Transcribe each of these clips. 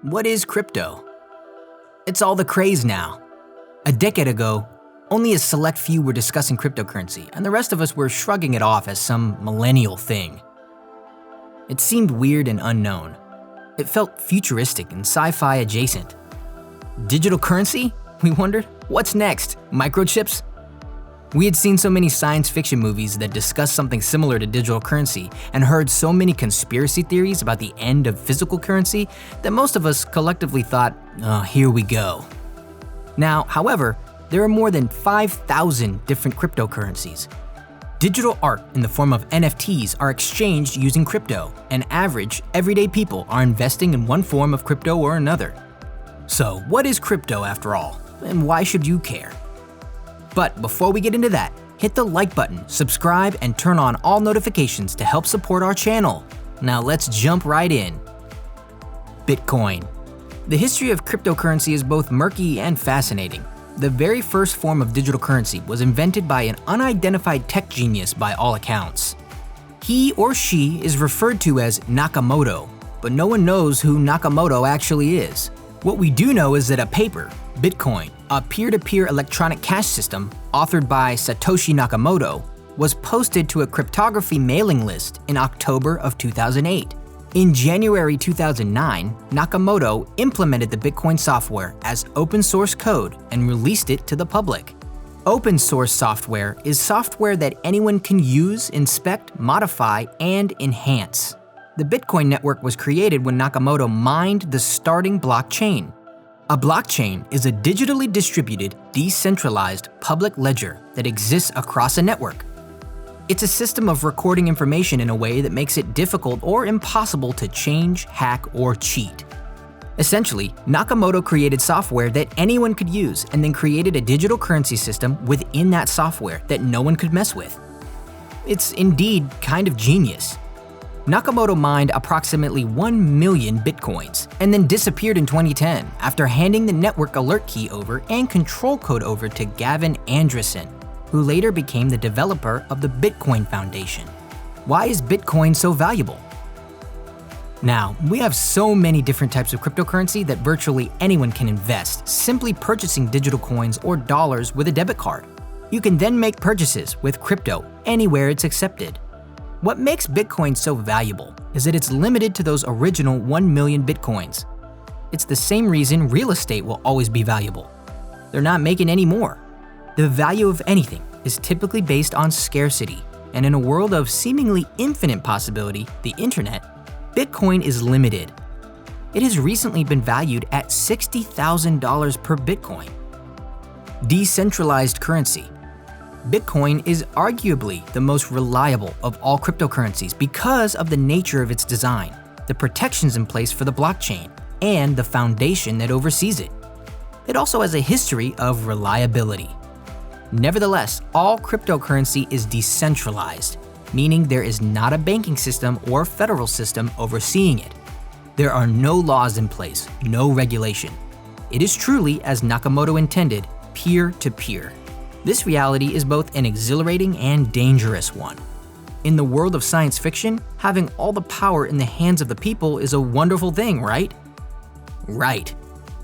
What is crypto? It's all the craze now. A decade ago, only a select few were discussing cryptocurrency, and the rest of us were shrugging it off as some millennial thing. It seemed weird and unknown. It felt futuristic and sci-fi adjacent. Digital currency? We wondered, what's next? Microchips? We had seen so many science fiction movies that discussed something similar to digital currency and heard so many conspiracy theories about the end of physical currency that most of us collectively thought, oh, here we go. Now, however, there are more than 5,000 different cryptocurrencies. Digital art in the form of NFTs are exchanged using crypto, and average, everyday people are investing in one form of crypto or another. So, what is crypto after all, and why should you care? But before we get into that, hit the like button, subscribe, and turn on all notifications to help support our channel. Now let's jump right in. Bitcoin. The history of cryptocurrency is both murky and fascinating. The very first form of digital currency was invented by an unidentified tech genius by all accounts. He or she is referred to as Nakamoto, but no one knows who Nakamoto actually is. What we do know is that a paper, Bitcoin, a peer-to-peer electronic cash system authored by Satoshi Nakamoto, was posted to a cryptography mailing list in October of 2008. In January 2009, Nakamoto implemented the Bitcoin software as open source code and released it to the public. Open source software is software that anyone can use, inspect, modify, and enhance. The Bitcoin network was created when Nakamoto mined the starting blockchain. A blockchain is a digitally distributed, decentralized public ledger that exists across a network. It's a system of recording information in a way that makes it difficult or impossible to change, hack, or cheat. Essentially, Nakamoto created software that anyone could use and then created a digital currency system within that software that no one could mess with. It's indeed kind of genius. Nakamoto mined approximately 1 million bitcoins and then disappeared in 2010 after handing the network alert key over and control code over to Gavin Andresen, who later became the developer of the Bitcoin Foundation. Why is Bitcoin so valuable? Now, we have so many different types of cryptocurrency that virtually anyone can invest, simply purchasing digital coins or dollars with a debit card. You can then make purchases with crypto anywhere it's accepted. What makes Bitcoin so valuable is that it's limited to those original 1 million Bitcoins. It's the same reason real estate will always be valuable. They're not making any more. The value of anything is typically based on scarcity, and in a world of seemingly infinite possibility, the internet, Bitcoin is limited. It has recently been valued at $60,000 per Bitcoin. Decentralized currency. Bitcoin is arguably the most reliable of all cryptocurrencies because of the nature of its design, the protections in place for the blockchain, and the foundation that oversees it. It also has a history of reliability. Nevertheless, all cryptocurrency is decentralized, meaning there is not a banking system or federal system overseeing it. There are no laws in place, no regulation. It is truly, as Nakamoto intended, peer-to-peer. This reality is both an exhilarating and dangerous one. In the world of science fiction, having all the power in the hands of the people is a wonderful thing, right? Right.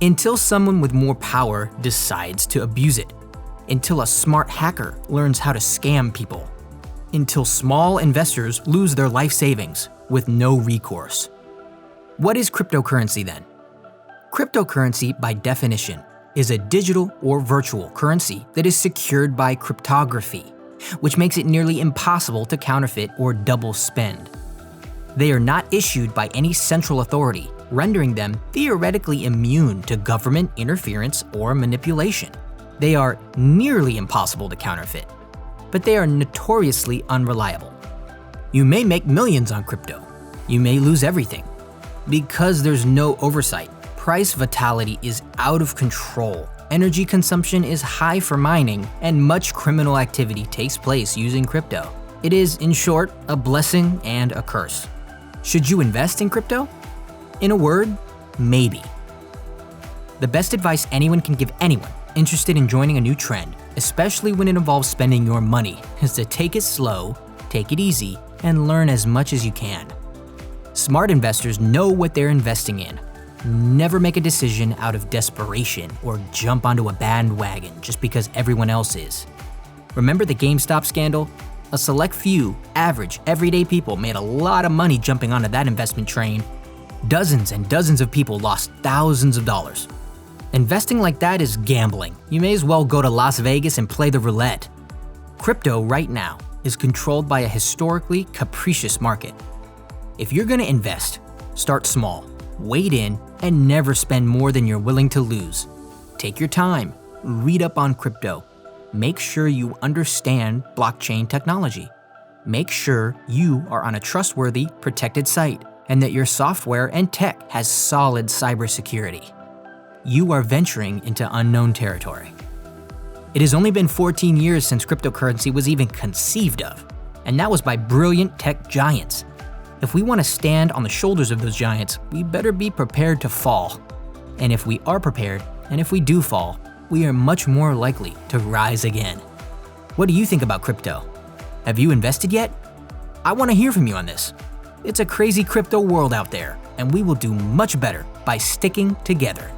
Until someone with more power decides to abuse it. Until a smart hacker learns how to scam people. Until small investors lose their life savings with no recourse. What is cryptocurrency then? Cryptocurrency, by definition, is a digital or virtual currency that is secured by cryptography, which makes it nearly impossible to counterfeit or double spend. They are not issued by any central authority, rendering them theoretically immune to government interference or manipulation. They are nearly impossible to counterfeit, but they are notoriously unreliable. You may make millions on crypto. You may lose everything. Because there's no oversight, price volatility is out of control, energy consumption is high for mining, and much criminal activity takes place using crypto. It is, in short, a blessing and a curse. Should you invest in crypto? In a word, maybe. The best advice anyone can give anyone interested in joining a new trend, especially when it involves spending your money, is to take it slow, take it easy, and learn as much as you can. Smart investors know what they're investing in. Never make a decision out of desperation or jump onto a bandwagon just because everyone else is. Remember the GameStop scandal? A select few, average, everyday people made a lot of money jumping onto that investment train. Dozens and dozens of people lost thousands of dollars. Investing like that is gambling. You may as well go to Las Vegas and play the roulette. Crypto right now is controlled by a historically capricious market. If you're gonna invest, start small, wade in, and never spend more than you're willing to lose. Take your time, read up on crypto. Make sure you understand blockchain technology. Make sure you are on a trustworthy, protected site and that your software and tech has solid cybersecurity. You are venturing into unknown territory. It has only been 14 years since cryptocurrency was even conceived of, and that was by brilliant tech giants. If we want to stand on the shoulders of those giants, we better be prepared to fall. And if we are prepared, and if we do fall, we are much more likely to rise again. What do you think about crypto? Have you invested yet? I want to hear from you on this. It's a crazy crypto world out there, and we will do much better by sticking together.